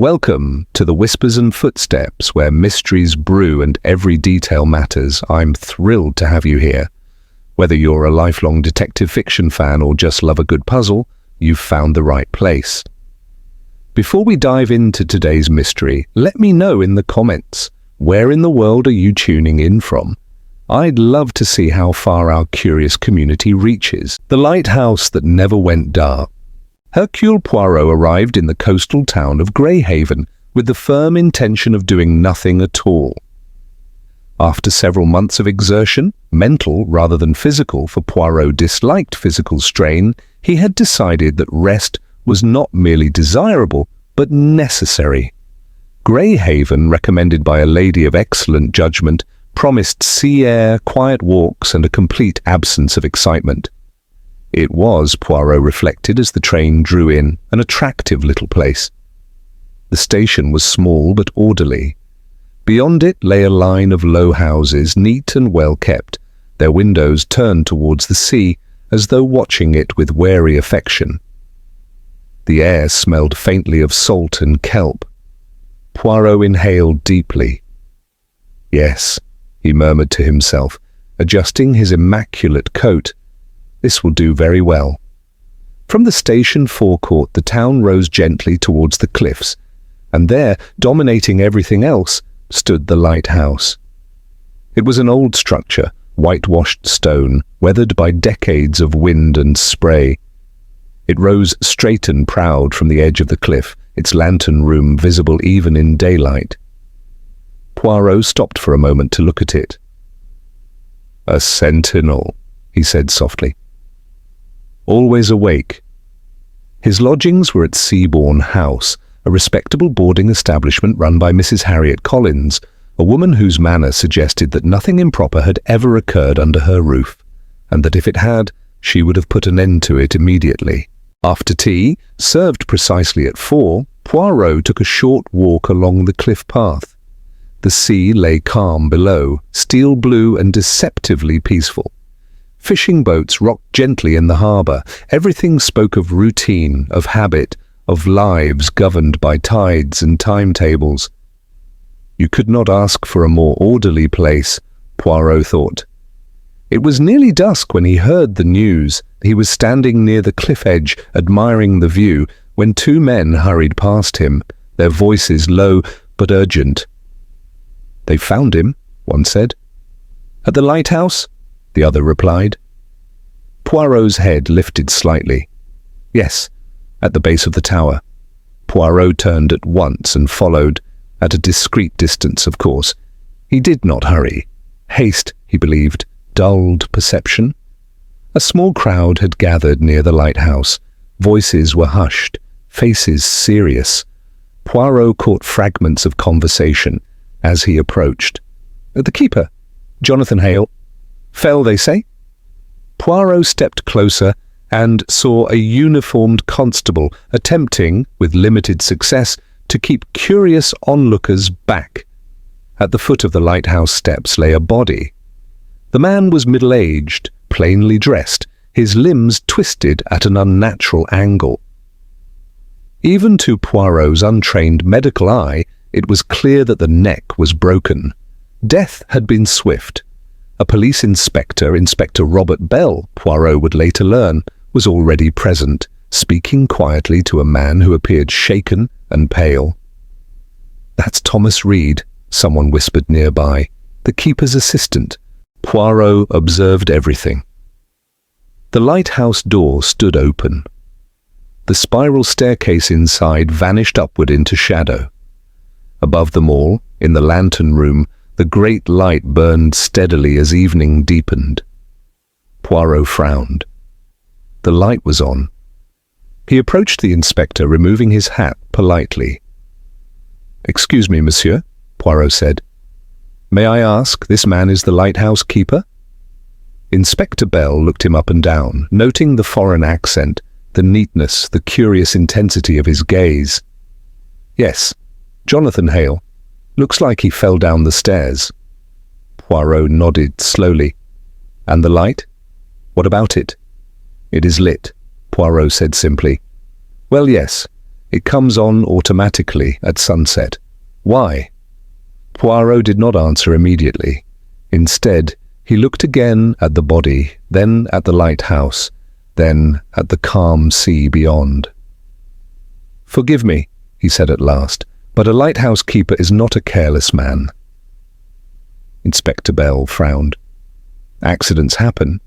Welcome to the Whispers and Footsteps, where mysteries brew and every detail matters. I'm thrilled to have you here. Whether you're a lifelong detective fiction fan or just love a good puzzle, you've found the right place. Before we dive into today's mystery, let me know in the comments, where in the world are you tuning in from? I'd love to see how far our curious community reaches. The lighthouse that never went dark. Hercule Poirot arrived in the coastal town of Greyhaven with the firm intention of doing nothing at all. After several months of exertion, mental rather than physical, for Poirot disliked physical strain, he had decided that rest was not merely desirable, but necessary. Greyhaven, recommended by a lady of excellent judgment, promised sea air, quiet walks, and a complete absence of excitement. It was, Poirot reflected as the train drew in, an attractive little place. The station was small but orderly. Beyond it lay a line of low houses, neat and well kept, their windows turned towards the sea, as though watching it with wary affection. The air smelled faintly of salt and kelp. Poirot inhaled deeply. Yes, he murmured to himself, adjusting his immaculate coat. This will do very well. From the station forecourt, the town rose gently towards the cliffs, and there, dominating everything else, stood the lighthouse. It was an old structure, whitewashed stone, weathered by decades of wind and spray. It rose straight and proud from the edge of the cliff, its lantern room visible even in daylight. Poirot stopped for a moment to look at it. "A sentinel," he said softly. "Always awake." His lodgings were at Seabourn House, a respectable boarding establishment run by Mrs. Harriet Collins, a woman whose manner suggested that nothing improper had ever occurred under her roof, and that if it had, she would have put an end to it immediately. After tea, served precisely at 4, Poirot took a short walk along the cliff path. The sea lay calm below, steel blue and deceptively peaceful. Fishing boats rocked gently in the harbour. Everything spoke of routine, of habit, of lives governed by tides and timetables. You could not ask for a more orderly place, Poirot thought. It was nearly dusk when he heard the news. He was standing near the cliff edge, admiring the view, when 2 men hurried past him, their voices low but urgent. "They found him," one said. "At the lighthouse?" the other replied. Poirot's head lifted slightly. "Yes, at the base of the tower." Poirot turned at once and followed, at a discreet distance, of course. He did not hurry. Haste, he believed, dulled perception. A small crowd had gathered near the lighthouse. Voices were hushed, faces serious. Poirot caught fragments of conversation as he approached. "The keeper, Jonathan Hale. Fell, they say?" Poirot stepped closer and saw a uniformed constable attempting, with limited success, to keep curious onlookers back. At the foot of the lighthouse steps lay a body. The man was middle-aged, plainly dressed, his limbs twisted at an unnatural angle. Even to Poirot's untrained medical eye, it was clear that the neck was broken. Death had been swift. A police inspector, Inspector Robert Bell, Poirot would later learn, was already present, speaking quietly to a man who appeared shaken and pale. "That's Thomas Reed," someone whispered nearby, "the keeper's assistant." Poirot observed everything. The lighthouse door stood open. The spiral staircase inside vanished upward into shadow. Above them all, in the lantern room, the great light burned steadily as evening deepened. Poirot frowned. The light was on. He approached the inspector, removing his hat politely. "Excuse me, monsieur," Poirot said. "May I ask, this man is the lighthouse keeper?" Inspector Bell looked him up and down, noting the foreign accent, the neatness, the curious intensity of his gaze. "Yes, Jonathan Hale. Looks like he fell down the stairs." Poirot nodded slowly. "And the light? What about it?" "It is lit," Poirot said simply. "Well, yes. It comes on automatically at sunset. Why? Poirot did not answer immediately. Instead, he looked again at the body, then at the lighthouse, then at the calm sea beyond. "Forgive me," he said at last, "but a lighthouse keeper is not a careless man." Inspector Bell frowned. "Accidents happen."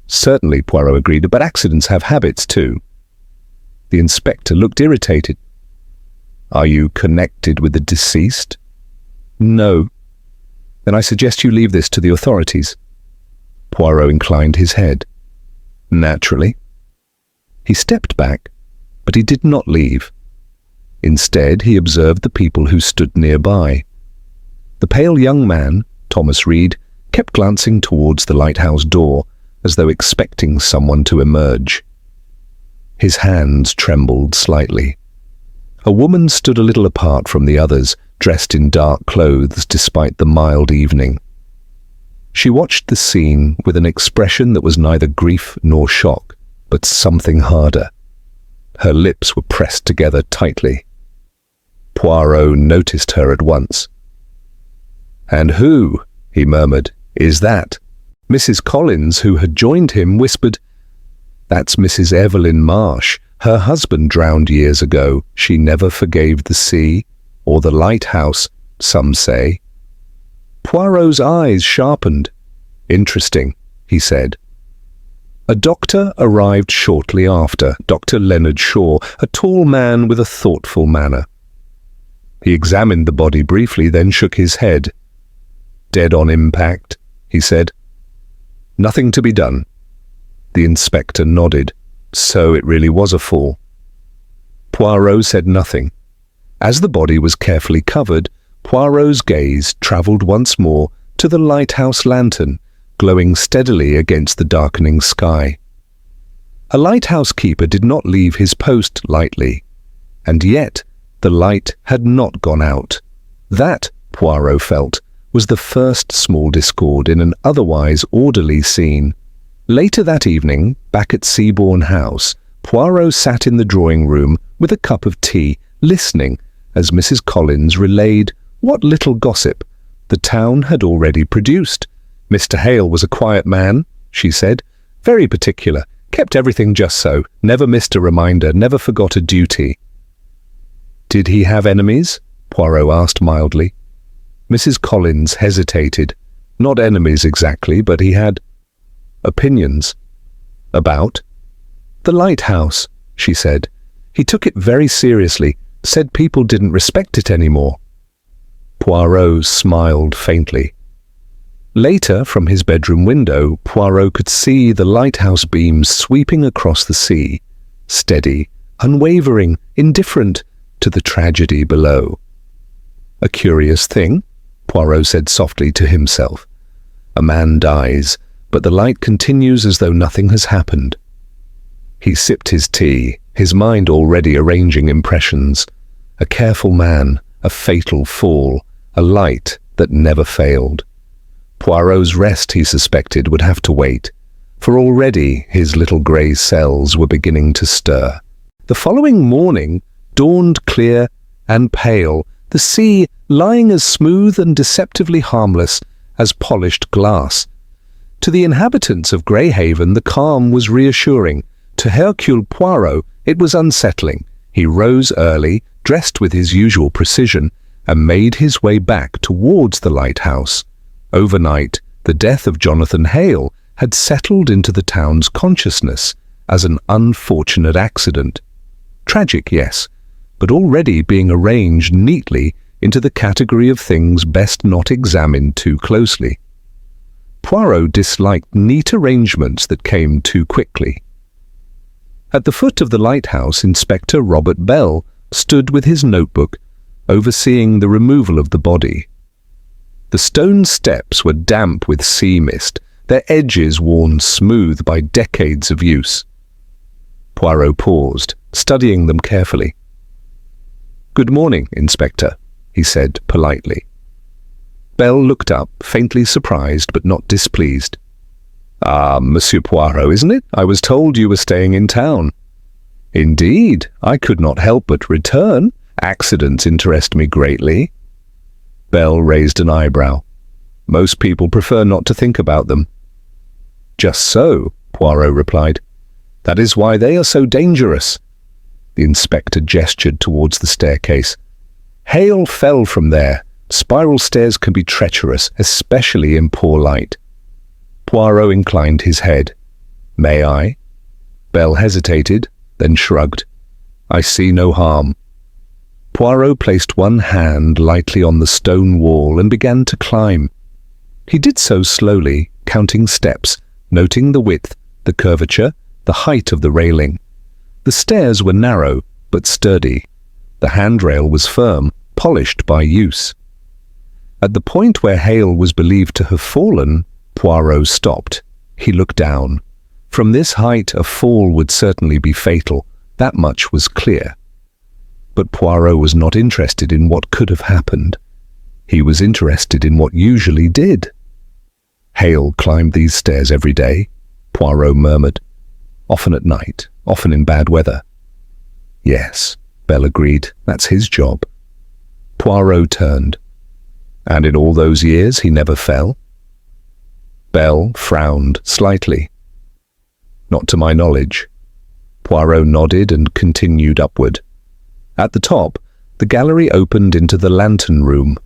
"Certainly," Poirot agreed, "but accidents have habits too." The inspector looked irritated. "Are you connected with the deceased?" "No." "Then I suggest you leave this to the authorities." Poirot inclined his head. "Naturally." He stepped back, but he did not leave. Instead, he observed the people who stood nearby. The pale young man, Thomas Reed, kept glancing towards the lighthouse door, as though expecting someone to emerge. His hands trembled slightly. A woman stood a little apart from the others, dressed in dark clothes despite the mild evening. She watched the scene with an expression that was neither grief nor shock, but something harder. Her lips were pressed together tightly. Poirot noticed her at once. "And who," he murmured, "is that?" Mrs. Collins, who had joined him, whispered, "That's Mrs. Evelyn Marsh. Her husband drowned years ago. She never forgave the sea, or the lighthouse, some say." Poirot's eyes sharpened. "Interesting," he said. A doctor arrived shortly after, Dr. Leonard Shaw, a tall man with a thoughtful manner. He examined the body briefly, then shook his head. "Dead on impact," he said. "Nothing to be done." The inspector nodded. So it really was a fall. Poirot said nothing. As the body was carefully covered, Poirot's gaze travelled once more to the lighthouse lantern, glowing steadily against the darkening sky. A lighthouse keeper did not leave his post lightly, and yet the light had not gone out. That, Poirot felt, was the first small discord in an otherwise orderly scene. Later that evening, back at Seabourne House, Poirot sat in the drawing-room with a cup of tea, listening as Mrs. Collins relayed what little gossip the town had already produced. "Mr. Hale was a quiet man," she said, "very particular, kept everything just so, never missed a reminder, never forgot a duty." "Did he have enemies?" Poirot asked mildly. Mrs. Collins hesitated. "Not enemies exactly, but he had opinions." "About?" "The lighthouse," she said. "He took it very seriously, said people didn't respect it anymore." Poirot smiled faintly. Later, from his bedroom window, Poirot could see the lighthouse beams sweeping across the sea, steady, unwavering, indifferent to the tragedy below. "A curious thing," Poirot said softly to himself. "A man dies, but the light continues as though nothing has happened." He sipped his tea, his mind already arranging impressions. A careful man, a fatal fall, a light that never failed. Poirot's rest, he suspected, would have to wait, for already his little grey cells were beginning to stir. The following morning dawned clear and pale, the sea lying as smooth and deceptively harmless as polished glass. To the inhabitants of Greyhaven, the calm was reassuring. To Hercule Poirot, it was unsettling. He rose early, dressed with his usual precision, and made his way back towards the lighthouse. Overnight, the death of Jonathan Hale had settled into the town's consciousness as an unfortunate accident. Tragic, yes, but already being arranged neatly into the category of things best not examined too closely. Poirot disliked neat arrangements that came too quickly. At the foot of the lighthouse, Inspector Robert Bell stood with his notebook, overseeing the removal of the body. The stone steps were damp with sea mist, their edges worn smooth by decades of use. Poirot paused, studying them carefully. "Good morning, Inspector," he said politely. Bell looked up, faintly surprised but not displeased. "Ah, Monsieur Poirot, isn't it? I was told you were staying in town." Indeed, I could not help but return. Accidents interest me greatly. Belle raised an eyebrow. Most people prefer not to think about them. Just so, Poirot replied. That is why they are so dangerous. The inspector gestured towards the staircase. Hale fell from there. Spiral stairs can be treacherous, especially in poor light. Poirot inclined his head. May I? Belle hesitated, then shrugged. I see no harm. Poirot placed one hand lightly on the stone wall and began to climb. He did so slowly, counting steps, noting the width, the curvature, the height of the railing. The stairs were narrow, but sturdy. The handrail was firm, polished by use. At the point where Hale was believed to have fallen, Poirot stopped. He looked down. From this height, a fall would certainly be fatal. That much was clear. But Poirot was not interested in what could have happened. He was interested in what usually did. Hale climbed these stairs every day, Poirot murmured. Often at night, often in bad weather. Yes, Belle agreed, that's his job. Poirot turned. And in all those years he never fell? Belle frowned slightly. Not to my knowledge. Poirot nodded and continued upward. At the top, the gallery opened into the lantern room.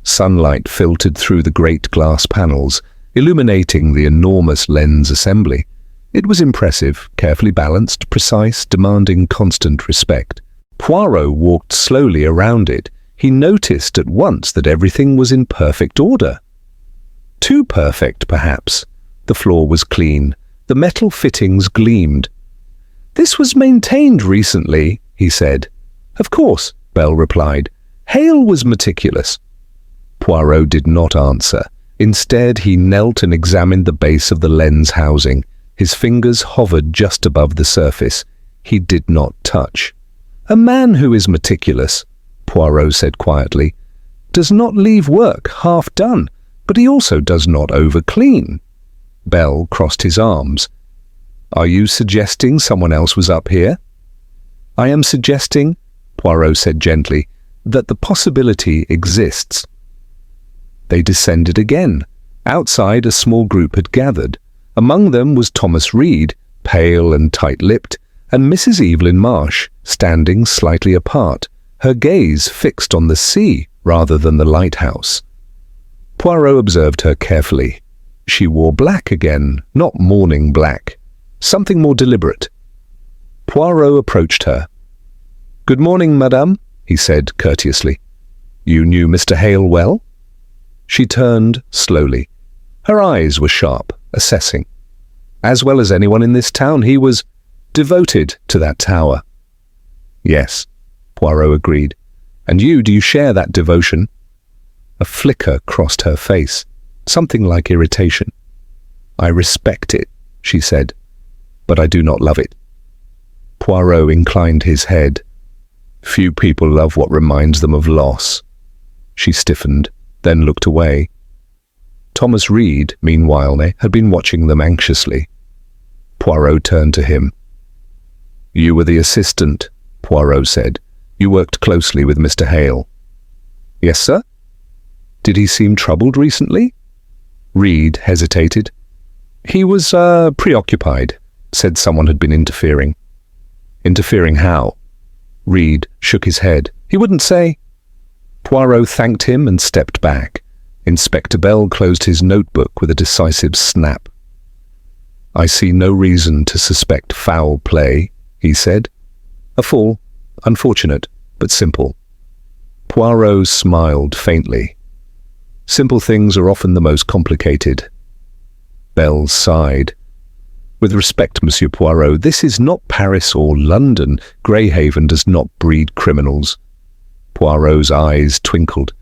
Sunlight filtered through the great glass panels, illuminating the enormous lens assembly. It was impressive, carefully balanced, precise, demanding constant respect. Poirot walked slowly around it. He noticed at once that everything was in perfect order. Too perfect, perhaps. The floor was clean. The metal fittings gleamed. This was maintained recently, he said. Of course, Belle replied. Hale was meticulous. Poirot did not answer. Instead, he knelt and examined the base of the lens housing. His fingers hovered just above the surface. He did not touch. A man who is meticulous, Poirot said quietly, does not leave work half done, but he also does not over-clean. Belle crossed his arms. Are you suggesting someone else was up here? I am suggesting, Poirot said gently, that the possibility exists. They descended again. Outside, a small group had gathered. Among them was Thomas Reed, pale and tight-lipped, and Mrs. Evelyn Marsh, standing slightly apart, her gaze fixed on the sea rather than the lighthouse. Poirot observed her carefully. She wore black again, not mourning black. Something more deliberate. Poirot approached her. Good morning, madame, he said courteously. You knew Mr. Hale well? She turned slowly. Her eyes were sharp, assessing. As well as anyone in this town, he was devoted to that tower. Yes, Poirot agreed. And you, do you share that devotion? A flicker crossed her face, something like irritation. I respect it, she said, but I do not love it. Poirot inclined his head. Few people love what reminds them of loss. She stiffened, then looked away. Thomas Reed, meanwhile, had been watching them anxiously. Poirot turned to him. You were the assistant, Poirot said. You worked closely with Mr. Hale. Yes, sir? Did he seem troubled recently? Reed hesitated. He was, preoccupied, said someone had been interfering. Interfering how? Reed shook his head. He wouldn't say. Poirot thanked him and stepped back. Inspector Bell closed his notebook with a decisive snap. I see no reason to suspect foul play, he said. A fall, unfortunate, but simple. Poirot smiled faintly. Simple things are often the most complicated. Bell sighed. With respect, Monsieur Poirot, this is not Paris or London. Greyhaven does not breed criminals. Poirot's eyes twinkled.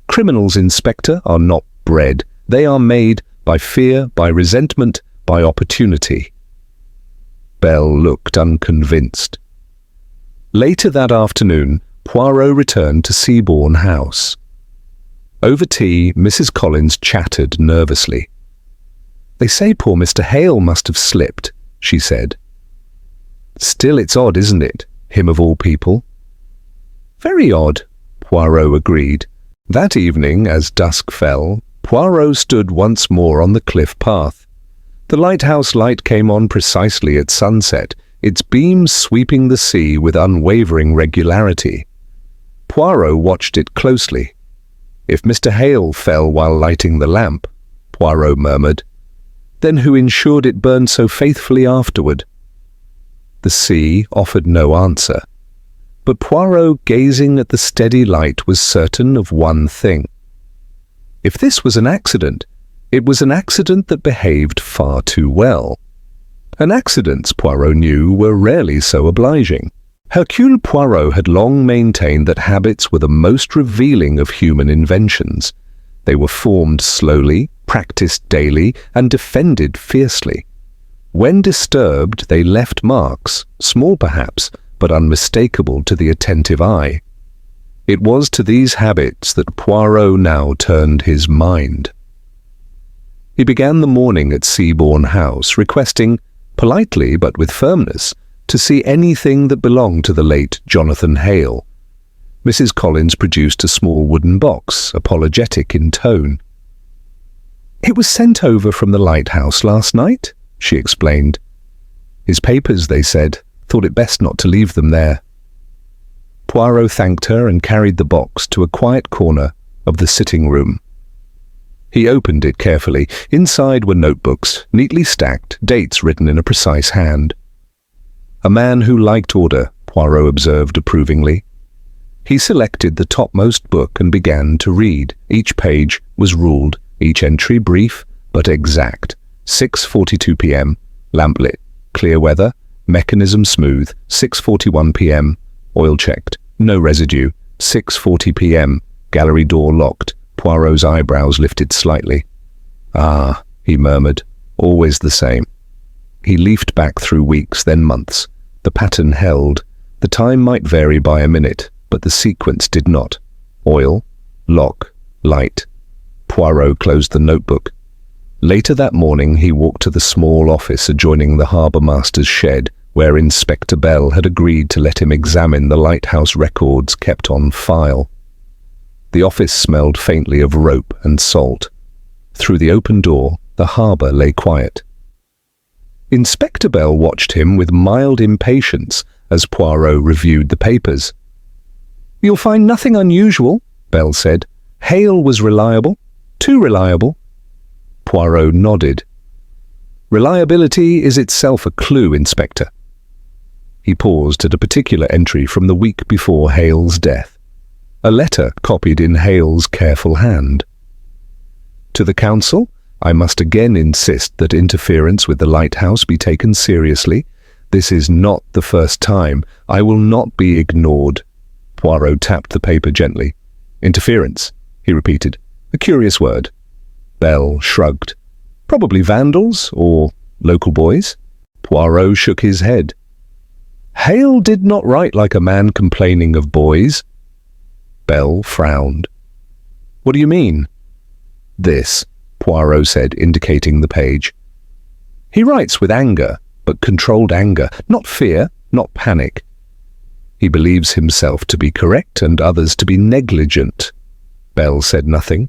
Criminals, Inspector, are not bred. They are made by fear, by resentment, by opportunity. Bell looked unconvinced. Later that afternoon, Poirot returned to Seabourne House. Over tea, Mrs. Collins chattered nervously. They say poor Mr. Hale must have slipped, she said. Still, it's odd, isn't it? Him of all people. Very odd, Poirot agreed. That evening, as dusk fell, Poirot stood once more on the cliff path. The lighthouse light came on precisely at sunset, its beams sweeping the sea with unwavering regularity. Poirot watched it closely. If Mr. Hale fell while lighting the lamp, Poirot murmured, then who ensured it burned so faithfully afterward? The sea offered no answer, but Poirot, gazing at the steady light, was certain of one thing. If this was an accident, it was an accident that behaved far too well. And accidents, Poirot knew, were rarely so obliging. Hercule Poirot had long maintained that habits were the most revealing of human inventions. They were formed slowly, practiced daily, and defended fiercely. When disturbed, they left marks, small perhaps, but unmistakable to the attentive eye. It was to these habits that Poirot now turned his mind. He began the morning at Seabourne House, requesting, politely but with firmness, to see anything that belonged to the late Jonathan Hale. Mrs. Collins produced a small wooden box, apologetic in tone. "It was sent over from the Lighthouse last night," she explained. "His papers," they said, thought it best not to leave them there. Poirot thanked her and carried the box to a quiet corner of the sitting room. He opened it carefully. Inside were notebooks, neatly stacked, dates written in a precise hand. A man who liked order, Poirot observed approvingly. He selected the topmost book and began to read. Each page was ruled, each entry brief but exact. 6:42 p.m, lamplit, clear weather, mechanism smooth, 6:41 p.m, oil checked, no residue, 6:40 p.m, gallery door locked. Poirot's eyebrows lifted slightly. "Ah," he murmured, "always the same." He leafed back through weeks, then months. The pattern held. The time might vary by a minute, but the sequence did not. Oil, lock, light. Poirot closed the notebook. Later that morning he walked to the small office adjoining the harbour master's shed, where Inspector Bell had agreed to let him examine the lighthouse records kept on file. The office smelled faintly of rope and salt. Through the open door, the harbour lay quiet. Inspector Bell watched him with mild impatience as Poirot reviewed the papers. "You'll find nothing unusual," Bell said. "Hale was reliable. Too reliable." Poirot nodded. "Reliability is itself a clue, Inspector." He paused at a particular entry from the week before Hale's death. A letter copied in Hale's careful hand. "To the Council, I must again insist that interference with the lighthouse be taken seriously. This is not the first time. I will not be ignored." Poirot tapped the paper gently. "Interference," he repeated. "A curious word." Bell shrugged. "Probably vandals or local boys?" Poirot shook his head. "Hale did not write like a man complaining of boys." Bell frowned. "What do you mean?" "This," Poirot said, indicating the page. "He writes with anger, but controlled anger, not fear, not panic. He believes himself to be correct and others to be negligent." Bell said nothing.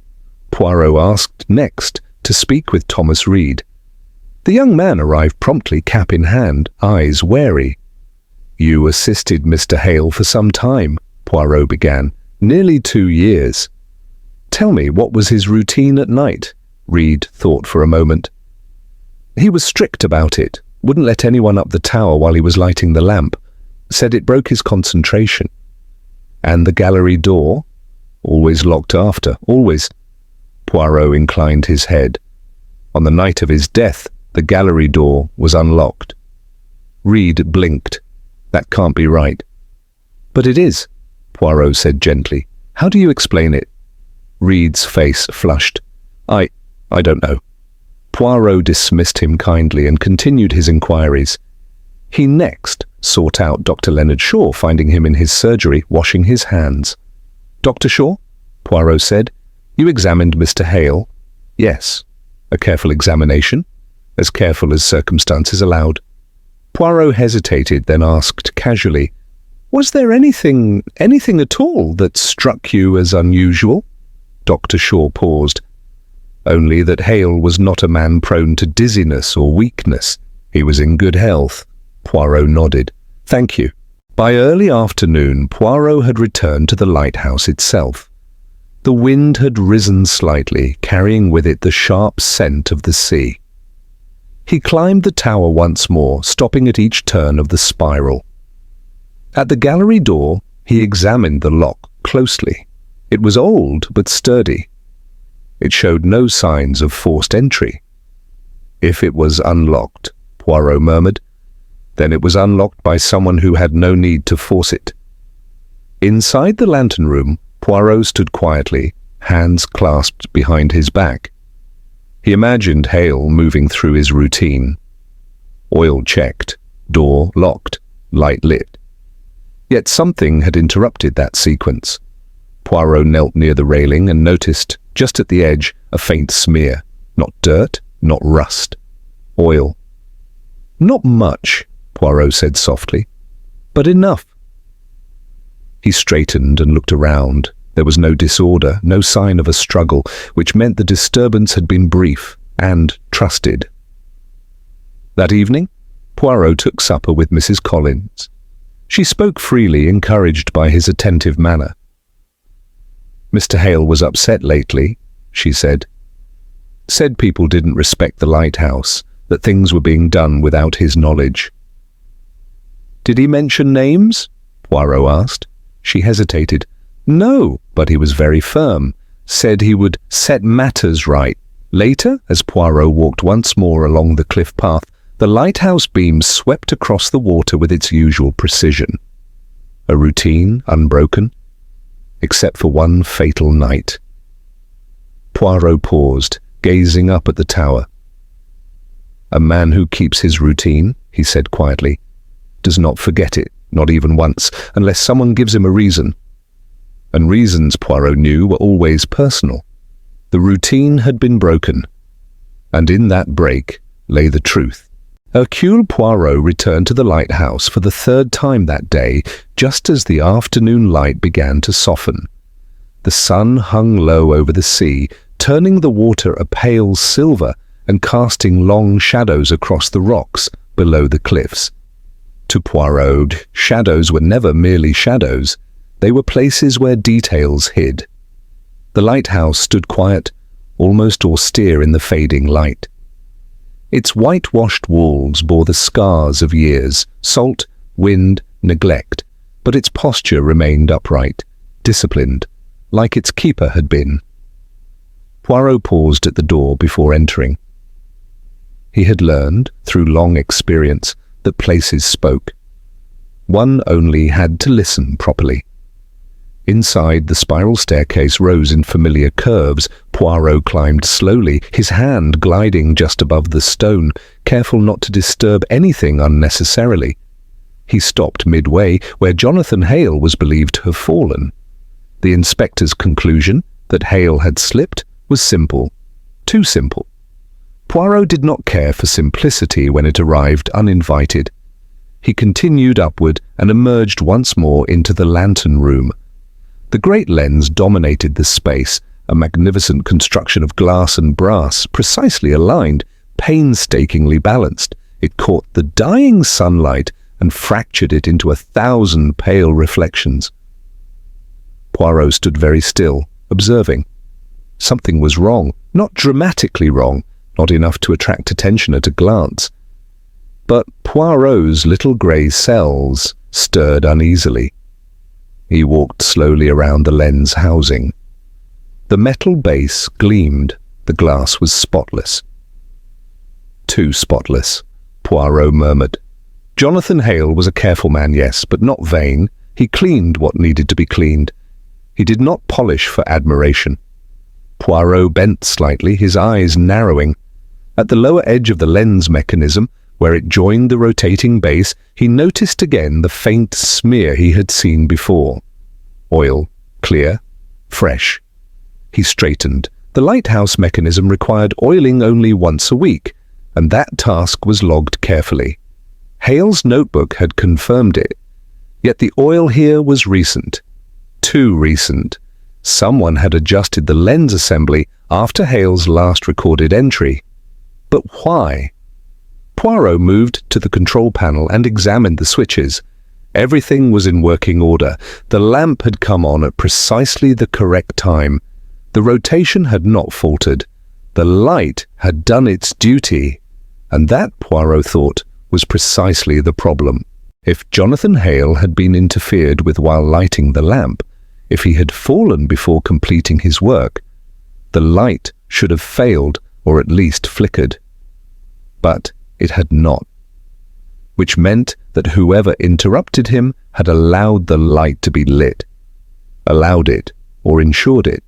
Poirot asked next to speak with Thomas Reed. The young man arrived promptly, cap in hand, eyes wary. "You assisted Mr. Hale for some time," Poirot began. "Nearly 2 years. Tell me, what was his routine at night?" Reed thought for a moment. "He was strict about it. Wouldn't let anyone up the tower while he was lighting the lamp. Said it broke his concentration." "And the gallery door?" "Always locked after, always." Poirot inclined his head. "On the night of his death, the gallery door was unlocked." Reed blinked. "That can't be right." "But it is," Poirot said gently. "How do you explain it?" Reed's face flushed. I don't know." Poirot dismissed him kindly and continued his inquiries. He next sought out Dr. Leonard Shaw, finding him in his surgery, washing his hands. "Dr. Shaw," Poirot said, "you examined Mr. Hale?" "Yes." "A careful examination?" "As careful as circumstances allowed." Poirot hesitated, then asked casually, "Was there anything at all that struck you as unusual?" Dr. Shaw paused. "Only that Hale was not a man prone to dizziness or weakness. He was in good health." Poirot nodded. "Thank you." By early afternoon, Poirot had returned to the lighthouse itself. The wind had risen slightly, carrying with it the sharp scent of the sea. He climbed the tower once more, stopping at each turn of the spiral. At the gallery door, he examined the lock closely. It was old but sturdy. It showed no signs of forced entry. If it was unlocked, Poirot murmured, then it was unlocked by someone who had no need to force it. Inside the lantern room, Poirot stood quietly, hands clasped behind his back. He imagined Hale moving through his routine. Oil checked, door locked, light lit. Yet something had interrupted that sequence. Poirot knelt near the railing and noticed, just at the edge, a faint smear. Not dirt, not rust. Oil. "Not much," Poirot said softly, "but enough." He straightened and looked around. There was no disorder, no sign of a struggle, which meant the disturbance had been brief and trusted. That evening, Poirot took supper with Mrs. Collins. She spoke freely, encouraged by his attentive manner. "Mr. Hale was upset lately," she said. "Said people didn't respect the lighthouse, that things were being done without his knowledge." "Did he mention names?" Poirot asked. She hesitated. "No, but he was very firm. Said he would set matters right." Later, as Poirot walked once more along the cliff path, the lighthouse beam swept across the water with its usual precision. A routine, unbroken, except for one fatal night. Poirot paused, gazing up at the tower. "A man who keeps his routine," he said quietly, "does not forget it, not even once, unless someone gives him a reason." And reasons, Poirot knew, were always personal. The routine had been broken, and in that break lay the truth. Hercule Poirot returned to the lighthouse for the third time that day, just as the afternoon light began to soften. The sun hung low over the sea, turning the water a pale silver and casting long shadows across the rocks below the cliffs. To Poirot, shadows were never merely shadows. They were places where details hid. The lighthouse stood quiet, almost austere in the fading light. Its whitewashed walls bore the scars of years, salt, wind, neglect, but its posture remained upright, disciplined, like its keeper had been. Poirot paused at the door before entering. He had learned, through long experience, that places spoke. One only had to listen properly. Inside, the spiral staircase rose in familiar curves. Poirot climbed slowly, his hand gliding just above the stone, careful not to disturb anything unnecessarily. He stopped midway, where Jonathan Hale was believed to have fallen. The inspector's conclusion, that Hale had slipped, was simple. Too simple. Poirot did not care for simplicity when it arrived uninvited. He continued upward and emerged once more into the lantern room. The great lens dominated the space, a magnificent construction of glass and brass, precisely aligned, painstakingly balanced. It caught the dying sunlight and fractured it into 1,000 pale reflections. Poirot stood very still, observing. Something was wrong, not dramatically wrong, not enough to attract attention at a glance. But Poirot's little grey cells stirred uneasily. He walked slowly around the lens housing. The metal base gleamed, the glass was spotless. Too spotless, Poirot murmured. Jonathan Hale was a careful man, yes, but not vain. He cleaned what needed to be cleaned. He did not polish for admiration. Poirot bent slightly, his eyes narrowing. At the lower edge of the lens mechanism, where it joined the rotating base, he noticed again the faint smear he had seen before. Oil, clear, fresh. He straightened. The lighthouse mechanism required oiling only once a week, and that task was logged carefully. Hale's notebook had confirmed it. Yet the oil here was recent. Too recent. Someone had adjusted the lens assembly after Hale's last recorded entry. But why? Poirot moved to the control panel and examined the switches. Everything was in working order. The lamp had come on at precisely the correct time. The rotation had not faltered. The light had done its duty. And that, Poirot thought, was precisely the problem. If Jonathan Hale had been interfered with while lighting the lamp, if he had fallen before completing his work, the light should have failed or at least flickered. But it had not, which meant that whoever interrupted him had allowed the light to be lit, allowed it, or ensured it.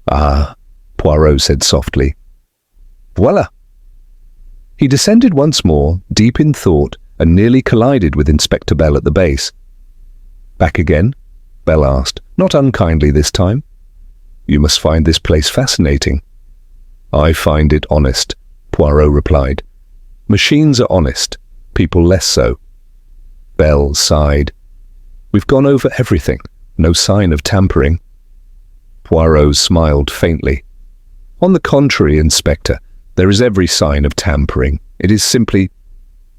Ah, Poirot said softly. Voila! He descended once more, deep in thought, and nearly collided with Inspector Bell at the base. Back again? Bell asked, not unkindly this time. You must find this place fascinating. I find it honest, Poirot replied. Machines are honest, people less so. Bell sighed. We've gone over everything, no sign of tampering. Poirot smiled faintly. On the contrary, Inspector, there is every sign of tampering. It is simply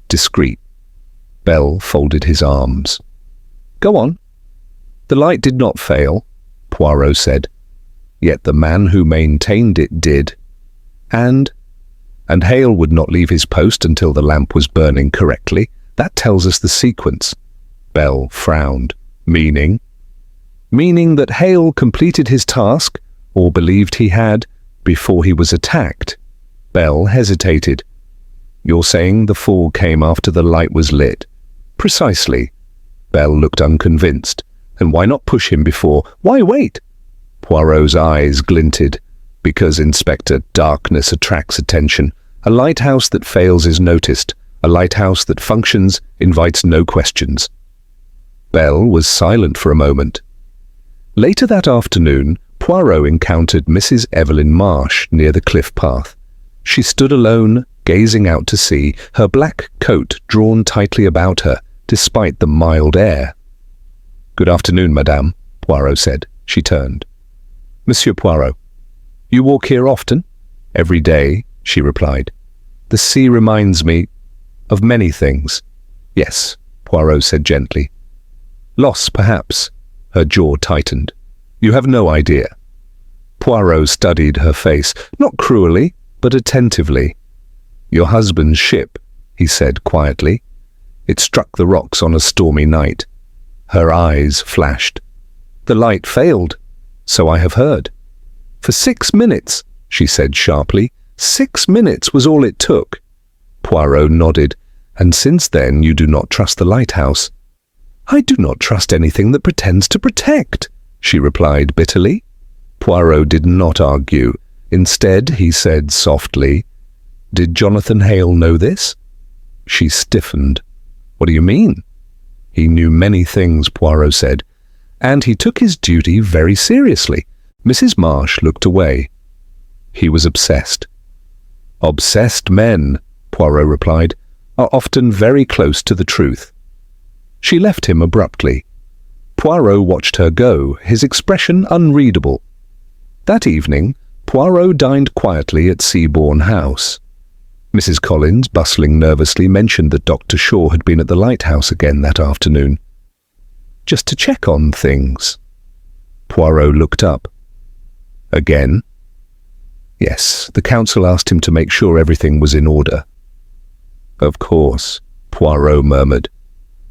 discreet. Bell folded his arms. Go on. The light did not fail, Poirot said. Yet the man who maintained it did. And Hale would not leave his post until the lamp was burning correctly. That tells us the sequence. Bell frowned. Meaning? Meaning that Hale completed his task, or believed he had, before he was attacked. Bell hesitated. You're saying the fall came after the light was lit? Precisely. Bell looked unconvinced. And why not push him before? Why wait? Poirot's eyes glinted. Because, Inspector, darkness attracts attention. A lighthouse that fails is noticed. A lighthouse that functions invites no questions. Bell was silent for a moment. Later that afternoon, Poirot encountered Mrs. Evelyn Marsh near the cliff path. She stood alone, gazing out to sea, her black coat drawn tightly about her, despite the mild air. Good afternoon, madame, Poirot said. She turned. Monsieur Poirot. You walk here often? Every day, she replied. The sea reminds me of many things. Yes, Poirot said gently. Loss, perhaps. Her jaw tightened. You have no idea. Poirot studied her face, not cruelly, but attentively. Your husband's ship, he said quietly. It struck the rocks on a stormy night. Her eyes flashed. The light failed, so I have heard. For 6 minutes, she said sharply. 6 minutes was all it took. Poirot nodded. And since then you do not trust the lighthouse. I do not trust anything that pretends to protect, she replied bitterly. Poirot did not argue. Instead, he said softly, Did Jonathan Hale know this? She stiffened. What do you mean? He knew many things, Poirot said, and he took his duty very seriously. Mrs. Marsh looked away. He was obsessed. Obsessed men, Poirot replied, are often very close to the truth. She left him abruptly. Poirot watched her go, his expression unreadable. That evening, Poirot dined quietly at Seabourne House. Mrs. Collins, bustling nervously, mentioned that Dr. Shaw had been at the Lighthouse again that afternoon. Just to check on things. Poirot looked up. Again? Yes, the council asked him to make sure everything was in order. Of course, Poirot murmured.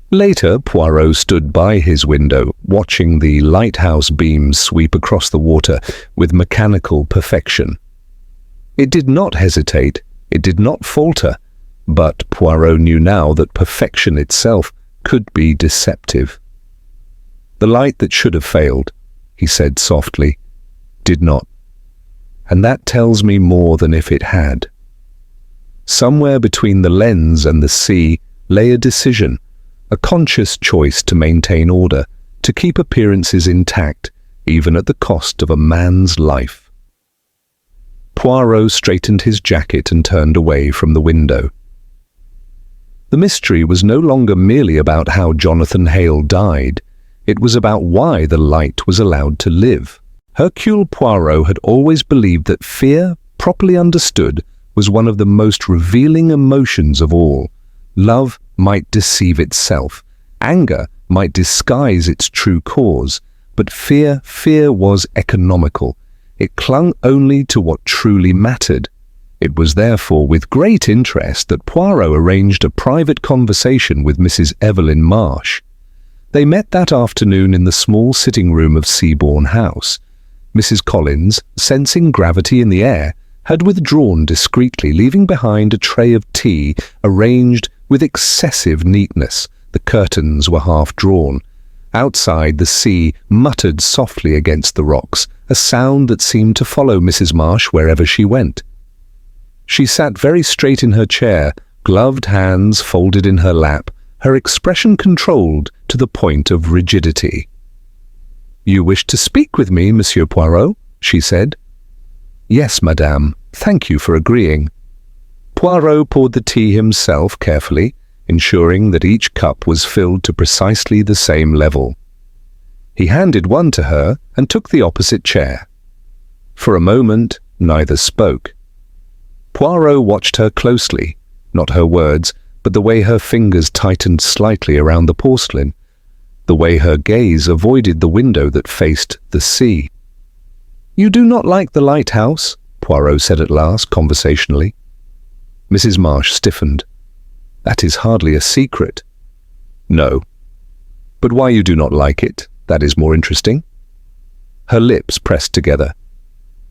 Later, Poirot stood by his window, watching the lighthouse beams sweep across the water with mechanical perfection. It did not hesitate, it did not falter, but Poirot knew now that perfection itself could be deceptive. The light that should have failed, he said softly, did not. And that tells me more than if it had. Somewhere between the lens and the sea lay a decision, a conscious choice to maintain order, to keep appearances intact, even at the cost of a man's life. Poirot straightened his jacket and turned away from the window. The mystery was no longer merely about how Jonathan Hale died. It was about why the light was allowed to live. Hercule Poirot had always believed that fear, properly understood, was one of the most revealing emotions of all. Love might deceive itself. Anger might disguise its true cause. But fear was economical. It clung only to what truly mattered. It was therefore with great interest that Poirot arranged a private conversation with Mrs. Evelyn Marsh. They met that afternoon in the small sitting room of Seabourne House. Mrs. Collins, sensing gravity in the air, had withdrawn discreetly, leaving behind a tray of tea arranged with excessive neatness. The curtains were half drawn. Outside, the sea muttered softly against the rocks, a sound that seemed to follow Mrs. Marsh wherever she went. She sat very straight in her chair, gloved hands folded in her lap, her expression controlled to the point of rigidity. "You wish to speak with me, Monsieur Poirot?" she said. "Yes, madame. Thank you for agreeing." Poirot poured the tea himself carefully, ensuring that each cup was filled to precisely the same level. He handed one to her and took the opposite chair. For a moment, neither spoke. Poirot watched her closely, not her words, but the way her fingers tightened slightly around the porcelain, the way her gaze avoided the window that faced the sea. "You do not like the lighthouse?" Poirot said at last, conversationally. Mrs. Marsh stiffened. "That is hardly a secret." "No. But why you do not like it, that is more interesting." Her lips pressed together.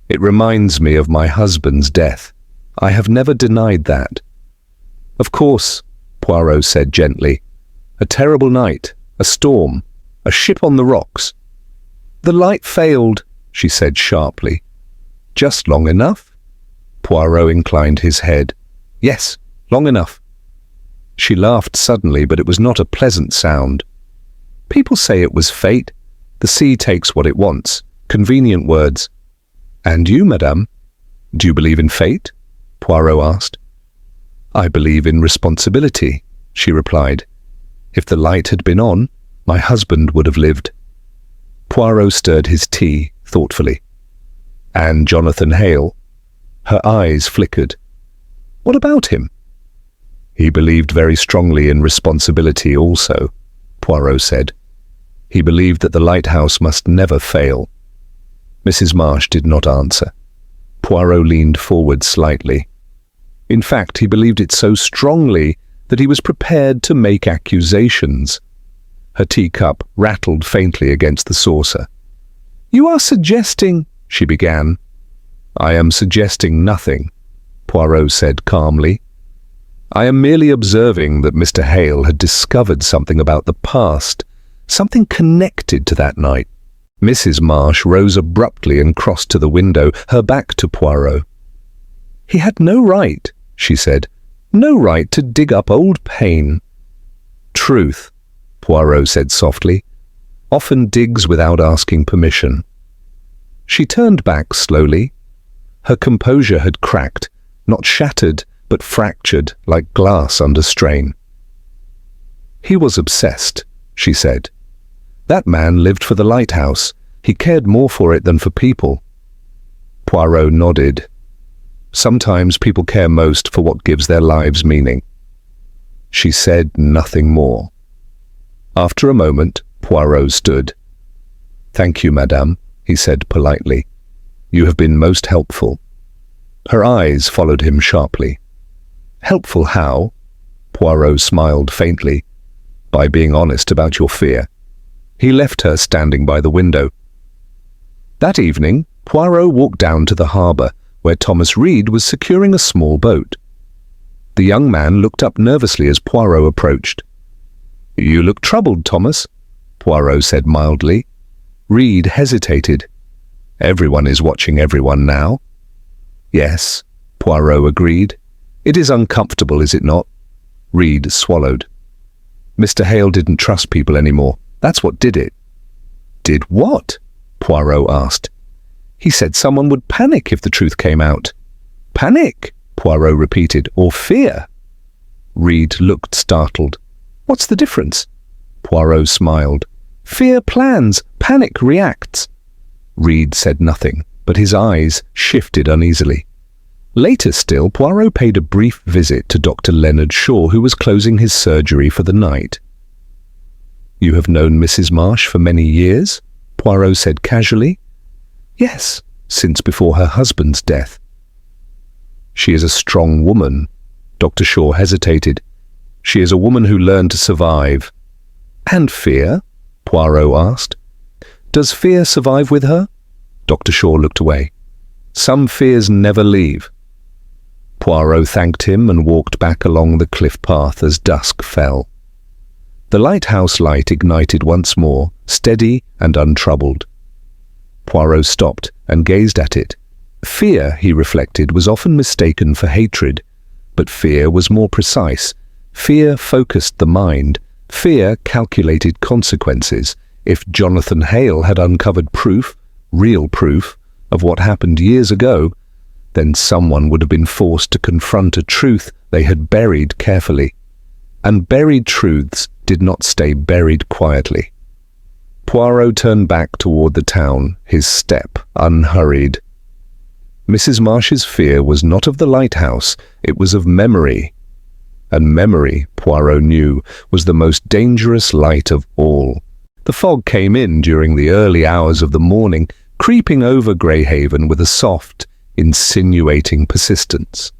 "It reminds me of my husband's death. I have never denied that." "Of course," Poirot said gently. "A terrible night, a storm, a ship on the rocks." "The light failed," she said sharply. "Just long enough?" Poirot inclined his head. "Yes, long enough." She laughed suddenly, but it was not a pleasant sound. "People say it was fate. The sea takes what it wants. Convenient words." "And you, madame? Do you believe in fate?" Poirot asked. "I believe in responsibility," she replied. "If the light had been on, my husband would have lived." Poirot stirred his tea thoughtfully. "And Jonathan Hale?" Her eyes flickered. "What about him?" "He believed very strongly in responsibility also," Poirot said. "He believed that the lighthouse must never fail." Mrs. Marsh did not answer. Poirot leaned forward slightly. In fact, he believed it so strongly that he was prepared to make accusations. Her teacup rattled faintly against the saucer. "You are suggesting—" she began. "I am suggesting nothing," Poirot said calmly. "I am merely observing that Mr. Hale had discovered something about the past, something connected to that night." Mrs. Marsh rose abruptly and crossed to the window, her back to Poirot. "He had no right," she said, "no right to dig up old pain." "Truth," Poirot said softly, "often digs without asking permission." She turned back slowly. Her composure had cracked, not shattered, but fractured like glass under strain. "He was obsessed," she said. "That man lived for the lighthouse. He cared more for it than for people." Poirot nodded. "Sometimes people care most for what gives their lives meaning." She said nothing more. After a moment, Poirot stood. "Thank you, madame," he said politely. "You have been most helpful." Her eyes followed him sharply. "Helpful how?" Poirot smiled faintly. "By being honest about your fear." He left her standing by the window. That evening, Poirot walked down to the harbour, where Thomas Reed was securing a small boat. The young man looked up nervously as Poirot approached. "You look troubled, Thomas," Poirot said mildly. Reed hesitated. "Everyone is watching everyone now." "Yes," Poirot agreed. "It is uncomfortable, is it not?" Reed swallowed. "Mr. Hale didn't trust people anymore. That's what did it." "Did what?" Poirot asked. "He said someone would panic if the truth came out." "Panic?" Poirot repeated. "Or fear?" Reed looked startled. "What's the difference?" Poirot smiled. "Fear plans, panic reacts." Reed said nothing, but his eyes shifted uneasily. Later still, Poirot paid a brief visit to Dr. Leonard Shaw, who was closing his surgery for the night. "You have known Mrs. Marsh for many years?" Poirot said casually. "Yes, since before her husband's death." "She is a strong woman." Dr. Shaw hesitated. "She is a woman who learned to survive." "And fear?" Poirot asked. "Does fear survive with her?" Dr. Shaw looked away. "Some fears never leave." Poirot thanked him and walked back along the cliff path as dusk fell. The lighthouse light ignited once more, steady and untroubled. Poirot stopped and gazed at it. Fear, he reflected, was often mistaken for hatred, but fear was more precise. Fear focused the mind. Fear calculated consequences. If Jonathan Hale had uncovered proof, real proof, of what happened years ago, then someone would have been forced to confront a truth they had buried carefully. And buried truths did not stay buried quietly. Poirot turned back toward the town, his step unhurried. Mrs. Marsh's fear was not of the lighthouse, it was of memory. And memory, Poirot knew, was the most dangerous light of all. The fog came in during the early hours of the morning, creeping over Greyhaven with a soft, insinuating persistence.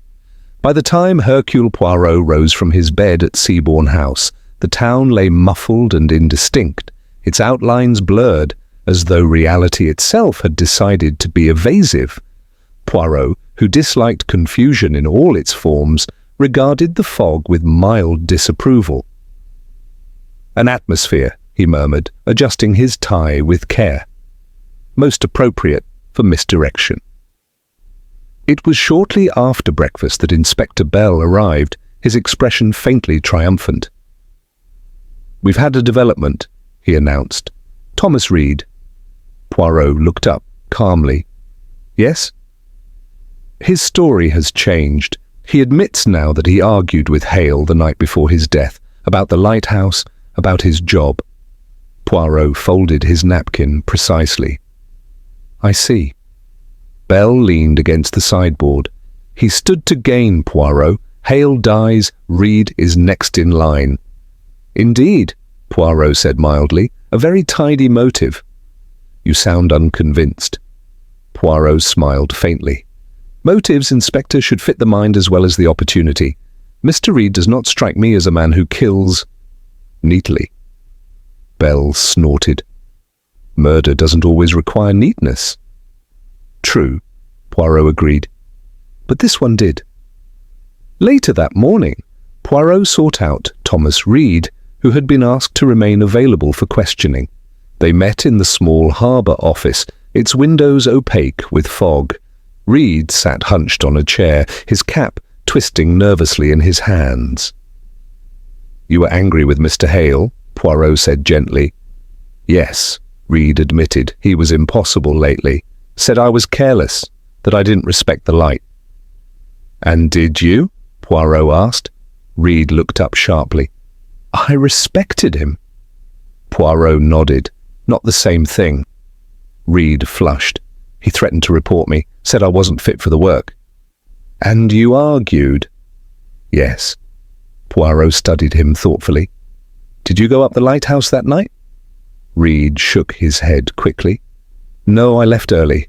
By the time Hercule Poirot rose from his bed at Seabourne House, the town lay muffled and indistinct, its outlines blurred, as though reality itself had decided to be evasive. Poirot, who disliked confusion in all its forms, regarded the fog with mild disapproval. "An atmosphere," he murmured, adjusting his tie with care. "Most appropriate for misdirection." It was shortly after breakfast that Inspector Bell arrived, his expression faintly triumphant. "We've had a development," he announced. "Thomas Reed." Poirot looked up calmly. "Yes?" "His story has changed. He admits now that he argued with Hale the night before his death, about the lighthouse, about his job." Poirot folded his napkin precisely. "I see." Bell leaned against the sideboard. "He stood to gain, Poirot. Hale dies, Reed is next in line." "Indeed," Poirot said mildly, "a very tidy motive." "You sound unconvinced." Poirot smiled faintly. "Motives, Inspector, should fit the mind as well as the opportunity. Mr. Reed does not strike me as a man who kills neatly." Bell snorted. "Murder doesn't always require neatness." "True," Poirot agreed. "But this one did." Later that morning, Poirot sought out Thomas Reed, who had been asked to remain available for questioning. They met in the small harbour office, its windows opaque with fog. Reed sat hunched on a chair, his cap twisting nervously in his hands. "You were angry with Mr. Hale?" Poirot said gently. "Yes," Reed admitted. "He was impossible lately. Said I was careless, that I didn't respect the light." "And did you?" Poirot asked. Reed looked up sharply. "I respected him." Poirot nodded. "Not the same thing." Reed flushed. "He threatened to report me, said I wasn't fit for the work." "And you argued?" "Yes." Poirot studied him thoughtfully. "Did you go up the lighthouse that night?" Reed shook his head quickly. "No, I left early."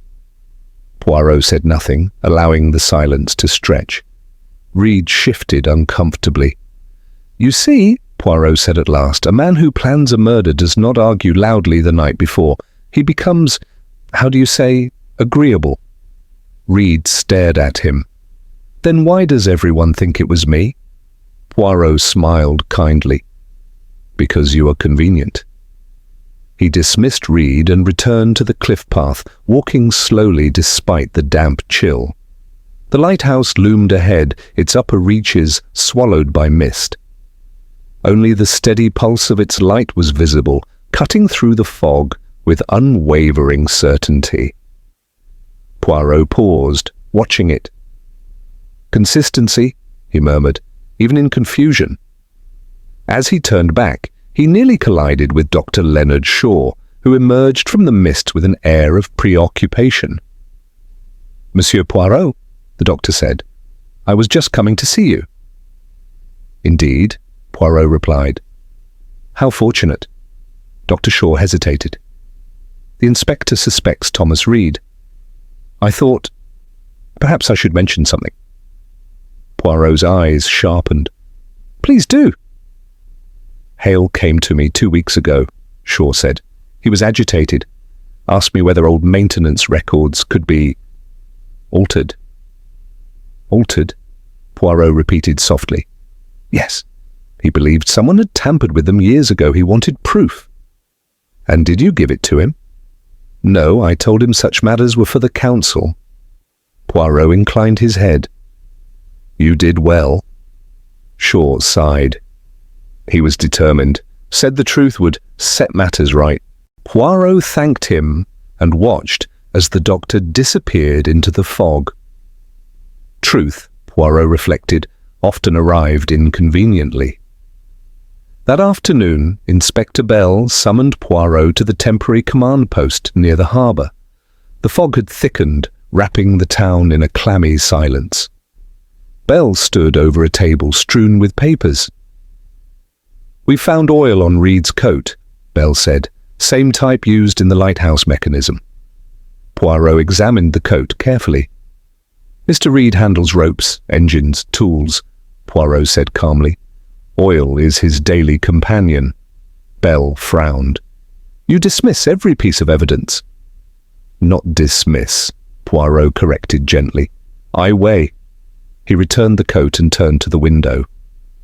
Poirot said nothing, allowing the silence to stretch. Reed shifted uncomfortably. "You see," Poirot said at last, "a man who plans a murder does not argue loudly the night before. He becomes, how do you say, agreeable." Reed stared at him. "Then why does everyone think it was me?" Poirot smiled kindly. "Because you are convenient." He dismissed Reed and returned to the cliff path, walking slowly despite the damp chill. The lighthouse loomed ahead, its upper reaches swallowed by mist. Only the steady pulse of its light was visible, cutting through the fog with unwavering certainty. Poirot paused, watching it. "Consistency," he murmured. even in confusion. As he turned back, he nearly collided with Dr. Leonard Shaw, who emerged from the mist with an air of preoccupation. "Monsieur Poirot," the doctor said, "I was just coming to see you." "Indeed," Poirot replied. "How fortunate." Dr. Shaw hesitated. "The inspector suspects Thomas Reed. I thought perhaps I should mention something." Poirot's eyes sharpened. "Please do." "Hale came to me 2 weeks ago," Shaw said. "He was agitated, asked me whether old maintenance records could be altered." "Altered?" Poirot repeated softly. "Yes. He believed someone had tampered with them years ago. He wanted proof." "And did you give it to him?" "No, I told him such matters were for the council." Poirot inclined his head. "You did well." Shaw sighed. He was determined, said the truth would set matters right. Poirot thanked him and watched as the doctor disappeared into the fog. Truth, Poirot reflected, often arrived inconveniently. That afternoon, Inspector Bell summoned Poirot to the temporary command post near the harbour. The fog had thickened, wrapping the town in a clammy silence. Bell stood over a table strewn with papers. "We found oil on Reed's coat," Bell said, "same type used in the Lighthouse mechanism." Poirot examined the coat carefully. "Mr. Reed handles ropes, engines, tools," Poirot said calmly. "Oil is his daily companion." Bell frowned. "You dismiss every piece of evidence." "Not dismiss," Poirot corrected gently. "I weigh." He returned the coat and turned to the window.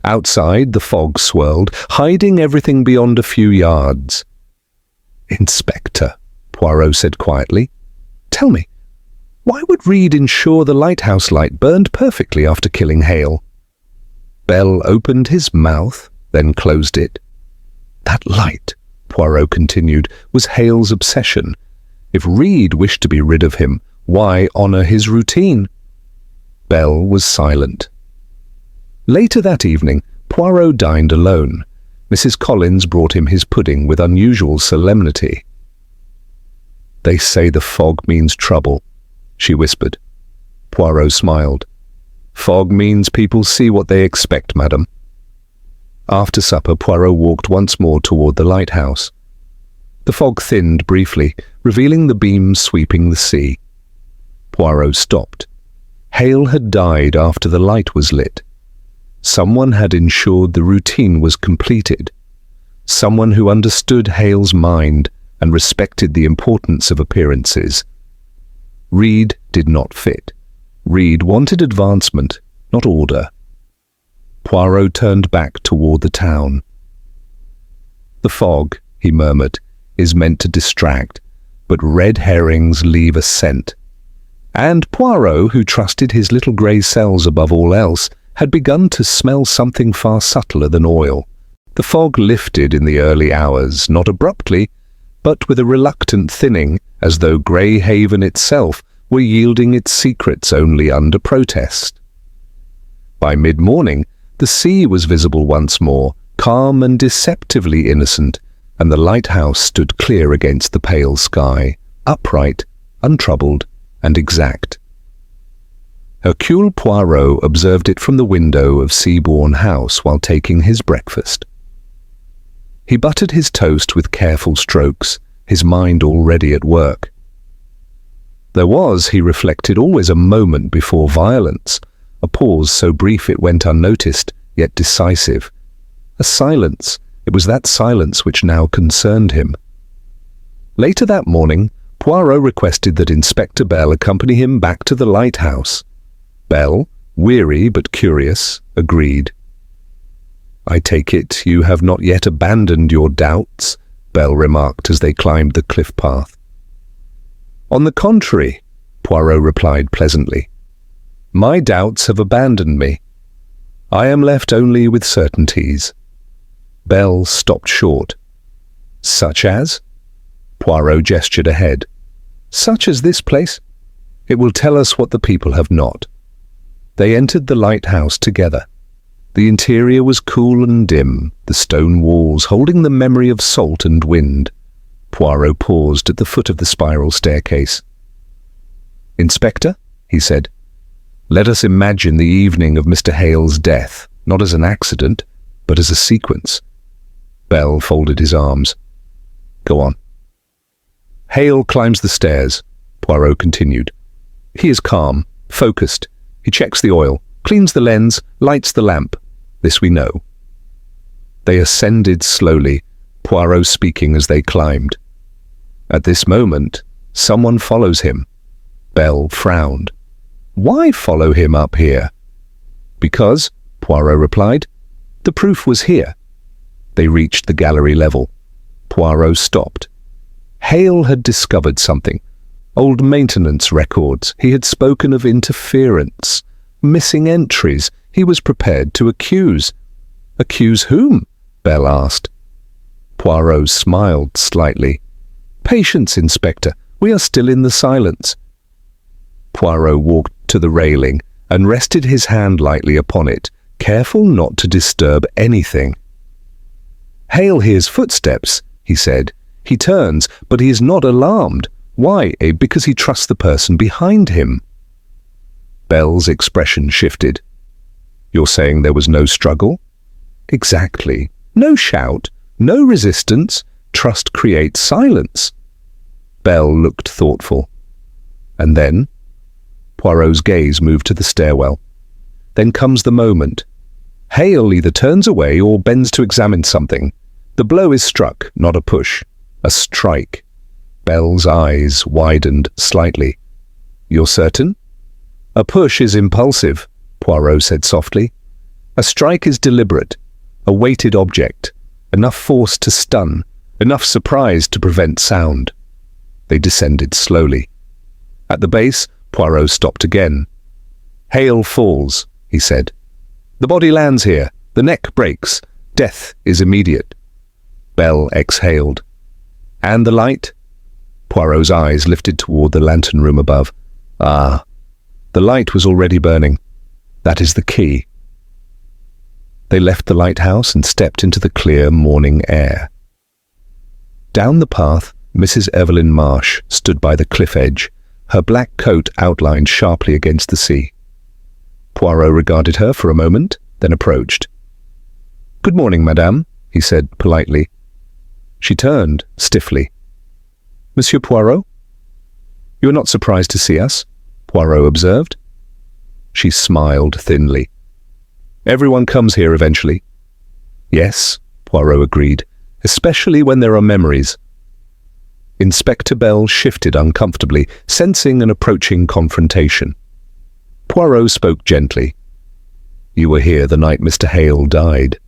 Outside, the fog swirled, hiding everything beyond a few yards. "Inspector," Poirot said quietly, "tell me, why would Reed ensure the lighthouse light burned perfectly after killing Hale?" Bell opened his mouth, then closed it. "That light," Poirot continued, "was Hale's obsession. If Reed wished to be rid of him, why honour his routine?" Bell was silent. Later that evening, Poirot dined alone. Mrs. Collins brought him his pudding with unusual solemnity. "They say the fog means trouble," she whispered. Poirot smiled. "Fog means people see what they expect, madam." After supper, Poirot walked once more toward the lighthouse. The fog thinned briefly, revealing the beams sweeping the sea. Poirot stopped. Hale had died after the light was lit. Someone had ensured the routine was completed. Someone who understood Hale's mind and respected the importance of appearances. Reed did not fit. Reed wanted advancement, not order. Poirot turned back toward the town. "The fog," he murmured, "is meant to distract, but red herrings leave a scent." And Poirot, who trusted his little grey cells above all else, had begun to smell something far subtler than oil. The fog lifted in the early hours, not abruptly, but with a reluctant thinning, as though Greyhaven itself were yielding its secrets only under protest. By mid-morning, the sea was visible once more, calm and deceptively innocent, and the lighthouse stood clear against the pale sky, upright, untroubled, and exact. Hercule Poirot observed it from the window of Seabourne House while taking his breakfast. He buttered his toast with careful strokes, his mind already at work. There was, he reflected, always a moment before violence, a pause so brief it went unnoticed, yet decisive. A silence. It was that silence which now concerned him. Later that morning, Poirot requested that Inspector Bell accompany him back to the lighthouse. Bell, weary but curious, agreed. "I take it you have not yet abandoned your doubts," Bell remarked as they climbed the cliff path. "On the contrary," Poirot replied pleasantly. "My doubts have abandoned me. I am left only with certainties." Bell stopped short. "Such as?" Poirot gestured ahead. "Such as this place. It will tell us what the people have not." They entered the lighthouse together. The interior was cool and dim, the stone walls holding the memory of salt and wind. Poirot paused at the foot of the spiral staircase. "Inspector," he said, "let us imagine the evening of Mr. Hale's death, not as an accident, but as a sequence." Bell folded his arms. "Go on." "Hale climbs the stairs," Poirot continued. "He is calm, focused. He checks the oil, cleans the lens, lights the lamp. This we know." They ascended slowly, Poirot speaking as they climbed. At this moment, someone follows him. Bell frowned. "Why follow him up here?" "Because," Poirot replied, "the proof was here." They reached the gallery level. Poirot stopped. Hale had discovered something. Old maintenance records. He had spoken of interference. Missing entries. He was prepared to accuse. "Accuse whom?" Bell asked. Poirot smiled slightly. "Patience, Inspector. We are still in the silence." Poirot walked to the railing and rested his hand lightly upon it, careful not to disturb anything. "Hale hears footsteps," he said. "He turns, but he is not alarmed. Why? Because he trusts the person behind him." Bell's expression shifted. "You're saying there was no struggle?" "Exactly. No shout, no resistance. Trust creates silence." Bell looked thoughtful. "And then?" Poirot's gaze moved to the stairwell. "Then comes the moment. Hale either turns away or bends to examine something. The blow is struck, not a push. A strike." Bell's eyes widened slightly. "You're certain?" "A push is impulsive," Poirot said softly. "A strike is deliberate, a weighted object, enough force to stun, enough surprise to prevent sound." They descended slowly. At the base, Poirot stopped again. "Hale falls," he said. "The body lands here. The neck breaks. Death is immediate." Bell exhaled. "And the light?" Poirot's eyes lifted toward the lantern room above. "Ah, the light was already burning. That is the key." They left the lighthouse and stepped into the clear morning air. Down the path, Mrs. Evelyn Marsh stood by the cliff edge, her black coat outlined sharply against the sea. Poirot regarded her for a moment, then approached. "Good morning, madame," he said politely. She turned stiffly. "Monsieur Poirot?" "You are not surprised to see us?" Poirot observed. She smiled thinly. "Everyone comes here eventually." "Yes," Poirot agreed, "especially when there are memories." Inspector Bell shifted uncomfortably, sensing an approaching confrontation. Poirot spoke gently. "You were here the night Mr. Hale died."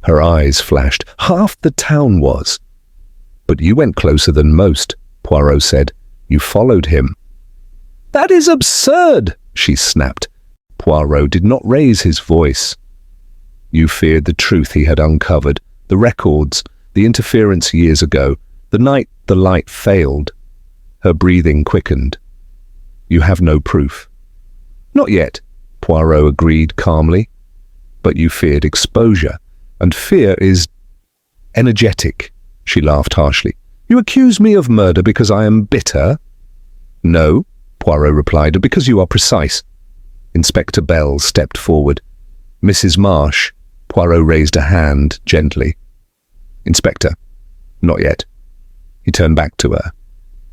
Her eyes flashed. "Half the town was." "But you went closer than most," Poirot said. "You followed him." "That is absurd," she snapped. Poirot did not raise his voice. "You feared the truth he had uncovered, the records, the interference years ago, the night the light failed." Her breathing quickened. "You have no proof." "Not yet," Poirot agreed calmly. "But you feared exposure, and fear is energetic." She laughed harshly. "You accuse me of murder because I am bitter?" "No," Poirot replied, "because you are precise." Inspector Bell stepped forward. "Mrs. Marsh," Poirot raised a hand gently. "Inspector." "Not yet." He turned back to her.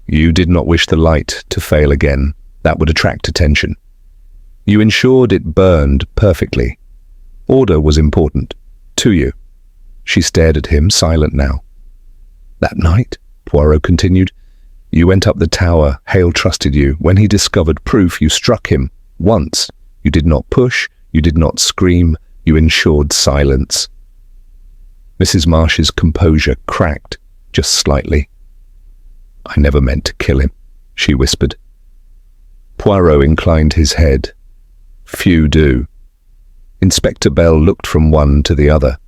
"You did not wish the light to fail again. That would attract attention. You ensured it burned perfectly. Order was important. To you." She stared at him, silent now. "That night," Poirot continued, "you went up the tower. Hale trusted you. When he discovered proof, you struck him. Once. You did not push. You did not scream. You ensured silence." Mrs. Marsh's composure cracked, just slightly. "I never meant to kill him," she whispered. Poirot inclined his head. "Few do." Inspector Bell looked from one to the other.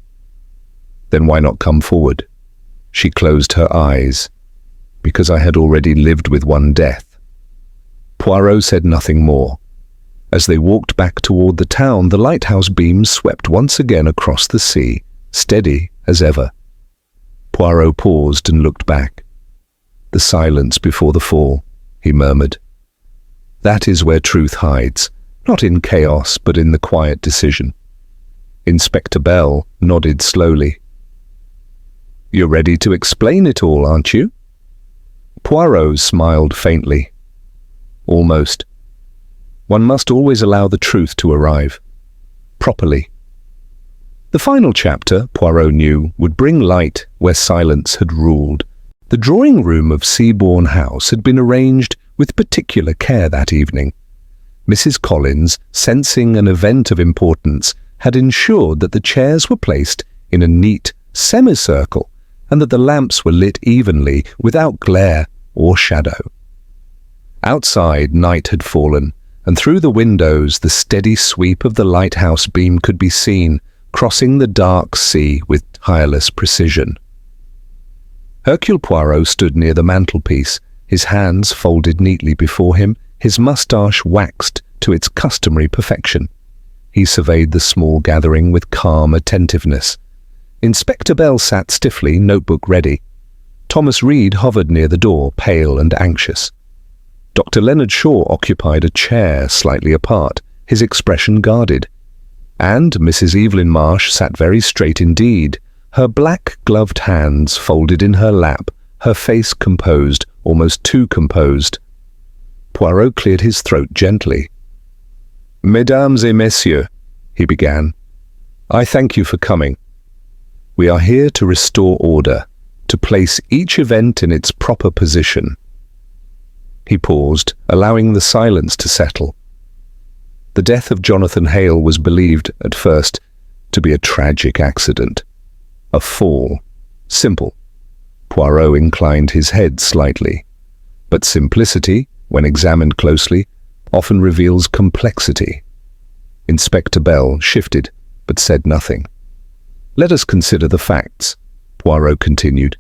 "Then why not come forward?" She closed her eyes. "Because I had already lived with one death." Poirot said nothing more. As they walked back toward the town, the lighthouse beams swept once again across the sea, steady as ever. Poirot paused and looked back. "The silence before the fall," he murmured. "That is where truth hides, not in chaos, but in the quiet decision." Inspector Bell nodded slowly. "You're ready to explain it all, aren't you?" Poirot smiled faintly. "Almost. One must always allow the truth to arrive. Properly." The final chapter, Poirot knew, would bring light where silence had ruled. The drawing room of Seabourne House had been arranged with particular care that evening. Mrs. Collins, sensing an event of importance, had ensured that the chairs were placed in a neat semicircle and that the lamps were lit evenly without glare or shadow. Outside, night had fallen, and through the windows the steady sweep of the lighthouse beam could be seen, crossing the dark sea with tireless precision. Hercule Poirot stood near the mantelpiece, his hands folded neatly before him, his moustache waxed to its customary perfection. He surveyed the small gathering with calm attentiveness. Inspector Bell sat stiffly, notebook ready. Thomas Reed hovered near the door, pale and anxious. Dr. Leonard Shaw occupied a chair slightly apart, his expression guarded. And Mrs. Evelyn Marsh sat very straight indeed, her black-gloved hands folded in her lap, her face composed, almost too composed. Poirot cleared his throat gently. "Mesdames et messieurs," he began, "I thank you for coming. We are here to restore order, to place each event in its proper position." He paused, allowing the silence to settle. The death of Jonathan Hale was believed, at first, to be a tragic accident. A fall. Simple. Poirot inclined his head slightly. But simplicity, when examined closely, often reveals complexity. Inspector Bell shifted, but said nothing. "Let us consider the facts," Poirot continued.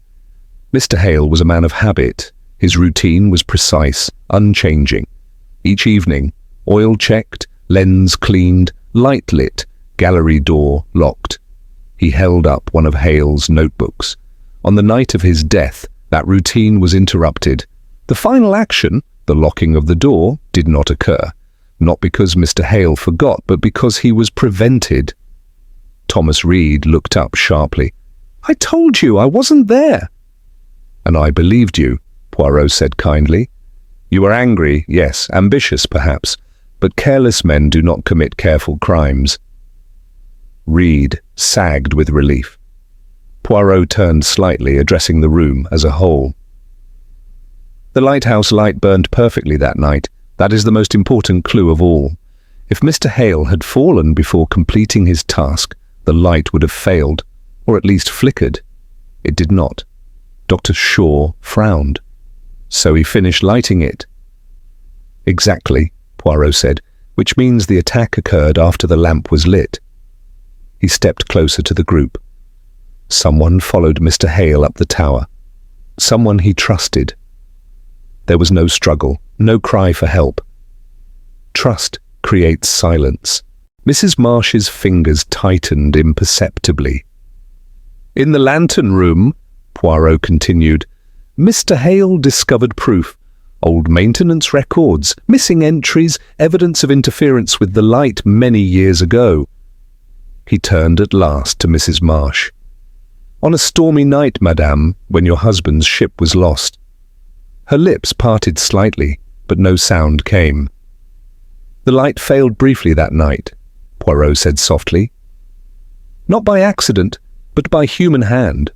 Mr. Hale was a man of habit. His routine was precise, unchanging. Each evening, oil checked, lens cleaned, light lit, gallery door locked. He held up one of Hale's notebooks. On the night of his death, that routine was interrupted. The final action, the locking of the door, did not occur. Not because Mr. Hale forgot, but because he was prevented. Thomas Reed looked up sharply. "I told you I wasn't there." "And I believed you," Poirot said kindly. "You were angry, yes, ambitious perhaps, but careless men do not commit careful crimes." Reed sagged with relief. Poirot turned slightly, addressing the room as a whole. "The lighthouse light burned perfectly that night. That is the most important clue of all. If Mr. Hale had fallen before completing his task, the light would have failed, or at least flickered. It did not. Dr. Shaw frowned. So he finished lighting it. "Exactly," Poirot said, "which means the attack occurred after the lamp was lit." He stepped closer to the group. Someone followed Mr. Hale up the tower. Someone he trusted. There was no struggle, no cry for help. Trust creates silence. Mrs. Marsh's fingers tightened imperceptibly. "In the lantern room," Poirot continued, "Mr. Hale discovered proof. Old maintenance records, missing entries, evidence of interference with the light many years ago." He turned at last to Mrs. Marsh. "On a stormy night, madame, when your husband's ship was lost." Her lips parted slightly, but no sound came. "The light failed briefly that night," Poirot said softly. "Not by accident, but by human hand."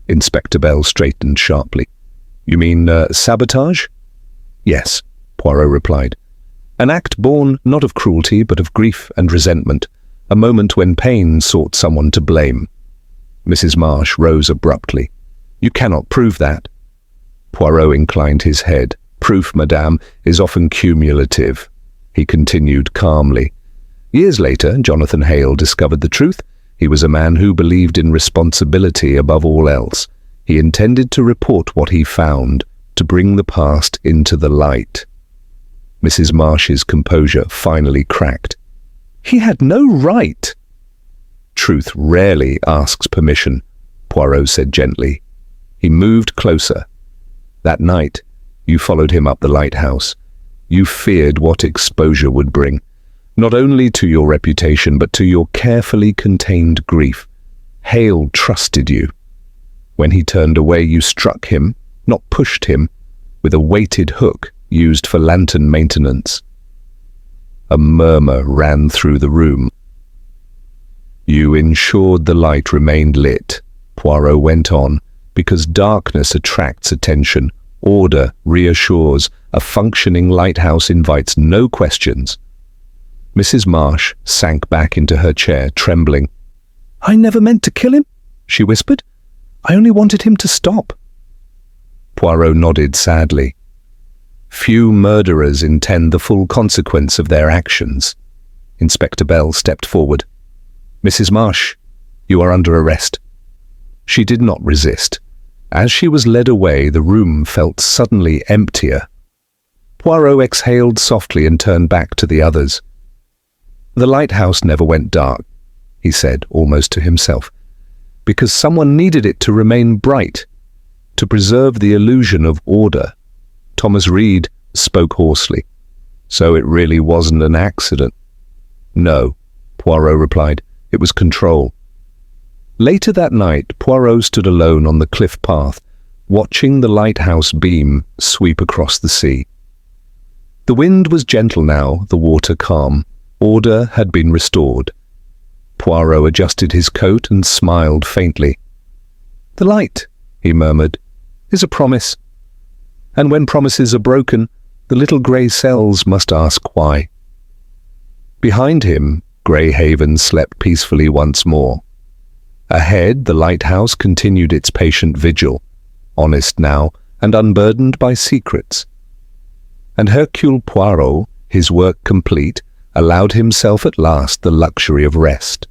Inspector Bell straightened sharply. "You mean sabotage?" "Yes," Poirot replied. "An act born not of cruelty but of grief and resentment, a moment when pain sought someone to blame." Mrs. Marsh rose abruptly. "You cannot prove that." Poirot inclined his head. "Proof, madame, is often cumulative," he continued calmly. "Years later, Jonathan Hale discovered the truth. He was a man who believed in responsibility above all else. He intended to report what he found, to bring the past into the light." Mrs. Marsh's composure finally cracked. "He had no right." "Truth rarely asks permission," Poirot said gently. He moved closer. "That night, you followed him up the lighthouse. You feared what exposure would bring, not only to your reputation but to your carefully contained grief. Hale trusted you. When he turned away, you struck him, not pushed him, with a weighted hook used for lantern maintenance." A murmur ran through the room. "You ensured the light remained lit," Poirot went on, "because darkness attracts attention, order reassures, a functioning lighthouse invites no questions." Mrs. Marsh sank back into her chair, trembling. "I never meant to kill him," she whispered. "I only wanted him to stop." Poirot nodded sadly. "Few murderers intend the full consequence of their actions." Inspector Bell stepped forward. "Mrs. Marsh, you are under arrest." She did not resist. As she was led away, the room felt suddenly emptier. Poirot exhaled softly and turned back to the others. "The lighthouse never went dark," he said, almost to himself, "because someone needed it to remain bright, to preserve the illusion of order." Thomas Reed spoke hoarsely. "So it really wasn't an accident?" "No," Poirot replied. "It was control." Later that night, Poirot stood alone on the cliff path, watching the lighthouse beam sweep across the sea. The wind was gentle now, the water calm. Order had been restored. Poirot adjusted his coat and smiled faintly. "The light," he murmured, "is a promise. And when promises are broken, the little grey cells must ask why." Behind him, Greyhaven slept peacefully once more. Ahead, the lighthouse continued its patient vigil, honest now and unburdened by secrets. And Hercule Poirot, his work complete, allowed himself at last the luxury of rest.